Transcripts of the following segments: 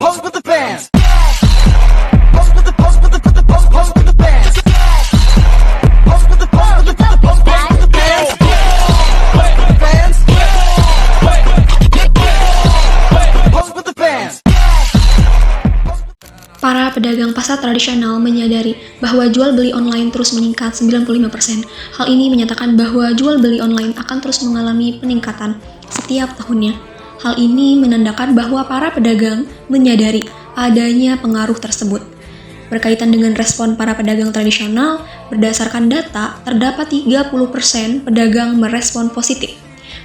Pose with the fans. Pose with the pose with the pose with the fans. Pose with the pose with the pose with the fans. Pose with the fans. Pose with the fans. Para pedagang pasar tradisional menyadari bahwa jual beli online terus meningkat 95%. Hal ini menyatakan bahwa jual beli online akan terus mengalami peningkatan setiap tahunnya. Hal ini menandakan bahwa para pedagang menyadari adanya pengaruh tersebut. Berkaitan dengan respon para pedagang tradisional, berdasarkan data, terdapat 30% pedagang merespon positif.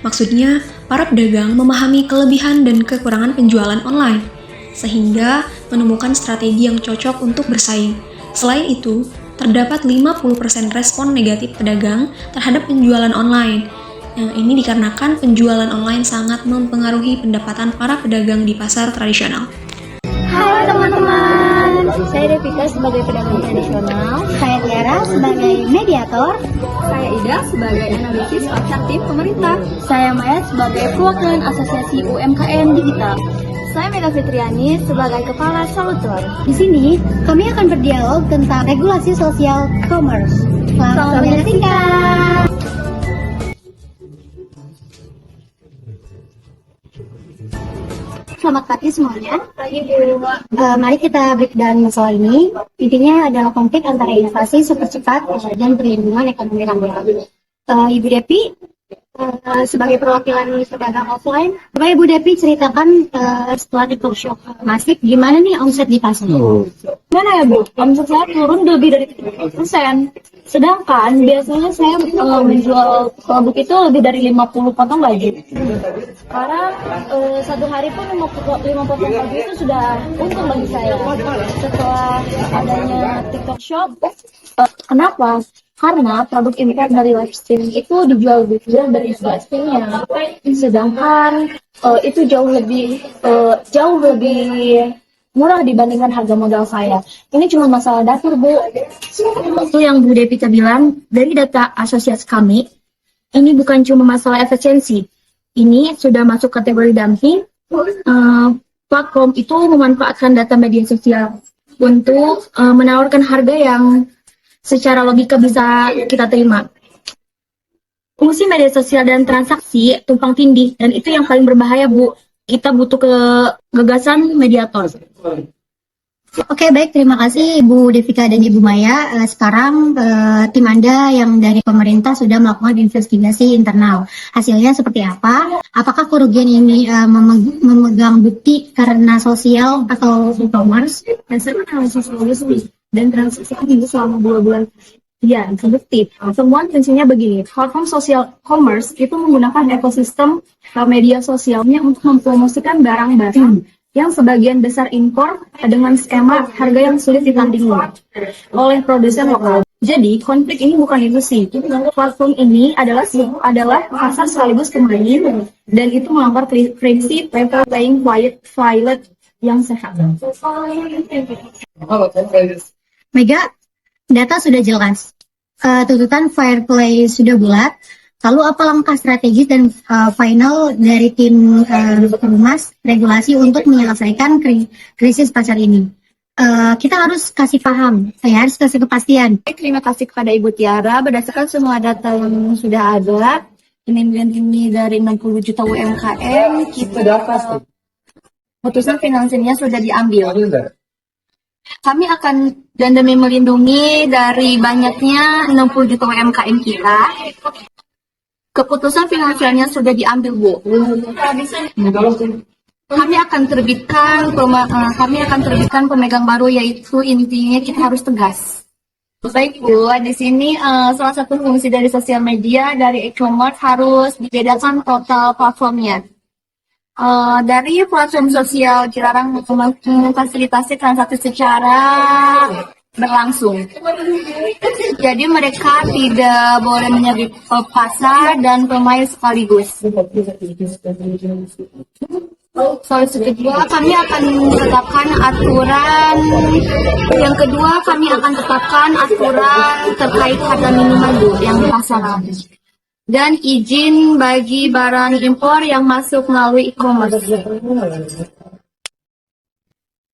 Maksudnya, para pedagang memahami kelebihan dan kekurangan penjualan online, sehingga menemukan strategi yang cocok untuk bersaing. Selain itu, terdapat 50% respon negatif pedagang terhadap penjualan online. Ini dikarenakan penjualan online sangat mempengaruhi pendapatan para pedagang di pasar tradisional. Halo teman-teman, saya Devika sebagai pedagang tradisional, saya Tiara sebagai mediator, saya Ida sebagai analisis pasar tim pemerintah, saya Maya sebagai perwakilan asosiasi UMKM digital. Saya Mega Fitriani sebagai Kepala Solutor. Di sini, kami akan berdialog tentang regulasi sosial commerce. Selamat menyaksikan! Selamat pagi semuanya. Mari kita breakdown masalah ini. Intinya adalah konflik antara inovasi super cepat dan perlindungan ekonomi rakyat. Ibu Depi, sebagai perwakilan pedagang offline, coba Ibu Depi ceritakan setelah di talk show masif, gimana nih omset di pasar? Gimana ya Bu? Omset saya turun lebih dari 30%. Sedangkan biasanya saya menjual produk itu lebih dari 50 potong baju. Sekarang satu hari pun 5 potong baju itu sudah untung bagi saya. Setelah adanya TikTok Shop, kenapa? Karena produk impor dari live streaming itu dijual lebih murah dari aslinya. Sedangkan itu jauh lebih murah dibandingkan harga modal saya. Ini cuma masalah dapur, Bu. Itu yang Bu Devika bilang, dari data asosiasi kami, ini bukan cuma masalah efisiensi. Ini sudah masuk kategori dumping. Platform itu memanfaatkan data media sosial untuk menawarkan harga yang secara logika bisa kita terima. Fungsi media sosial dan transaksi tumpang tindih, dan itu yang paling berbahaya, Bu. Kita butuh gagasan mediator. Oke, baik. Terima kasih Ibu Devika dan Ibu Maya. Sekarang tim Anda yang dari pemerintah sudah melakukan investigasi internal. Hasilnya seperti apa? Apakah kerugian ini memegang bukti karena sosial atau e-commerce? Hasil analisis logistik dan transaksi ini selama 2 bulan. Ya, terbukti. Temuan prinsipnya begini, platform social commerce itu menggunakan ekosistem media sosialnya untuk mempromosikan barang-barang yang sebagian besar impor dengan skema harga yang sulit ditandingi oleh produsen lokal. Jadi, konflik ini bukan ilusi. Platform ini adalah pasar sekaligus pemain, dan itu melanggar prinsip level playing field yang sehat. Mega, data sudah jelas. Tuntutan fair play sudah bulat. Lalu apa langkah strategis dan final dari tim perumas regulasi untuk menyelesaikan krisis pasar ini? Kita harus kasih paham, saya harus kasih kepastian. Terima kasih kepada Ibu Tiara. Berdasarkan semua data yang sudah ada, ini dari 60 juta UMKM, putusan finansialnya sudah diambil. Kami akan dan demi melindungi dari banyaknya 60 juta UMKM kita, keputusan finansialnya sudah diambil, Bu. Kami akan terbitkan pemegang baru, yaitu intinya kita harus tegas. Baik, Bu, di sini salah satu fungsi dari sosial media dari e-commerce harus dibedakan total platformnya. Dari platform sosial dilarang memfasilitasi transaksi secara berlangsung. Jadi mereka tidak boleh menyebut pasar dan pemain sekaligus. Solusi kedua, kami akan tetapkan aturan. Yang kedua, kami akan tetapkan aturan terkait harga minimal, Bu, yang di pasaran. Dan izin bagi barang impor yang masuk melalui e-commerce.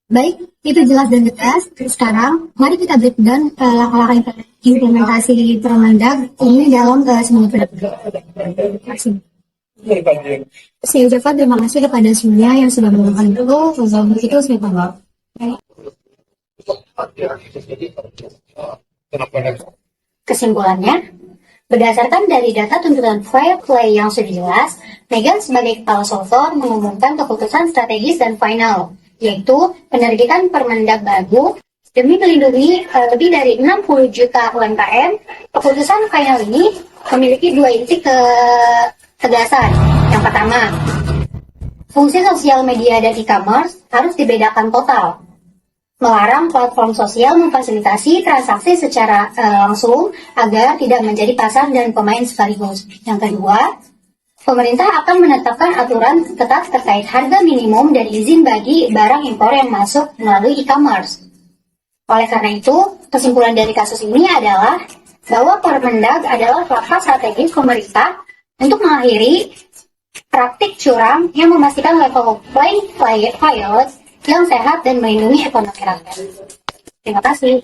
Baik, itu jelas dan tegas. Sekarang, mari kita breakdown langkah-langkah implementasi Permendag ini dalam semua terima saya ucapkan terima kasih kepada semuanya yang sudah melakukan itu. Untuk itu, saya paham. Kesimpulannya, berdasarkan dari data tuntutan fair play yang sudah jelas, Megan sebagai kepala Solver mengumumkan keputusan strategis dan final, yaitu penerbitan Permendag baru demi melindungi lebih dari 60 juta UMKM. Keputusan final ini memiliki dua inti ketegasan. Yang pertama, fungsi sosial media dan e-commerce harus dibedakan total. Melarang platform sosial memfasilitasi transaksi secara langsung agar tidak menjadi pasar dan pemain sekaligus. Yang kedua, pemerintah akan menetapkan aturan ketat terkait harga minimum dan izin bagi barang impor yang masuk melalui e-commerce. Oleh karena itu, kesimpulan dari kasus ini adalah bahwa Permendag adalah langkah strategis pemerintah untuk mengakhiri praktik curang yang memastikan level playing field yang sehat dan melindungi ekonomi rakyat. Terima kasih.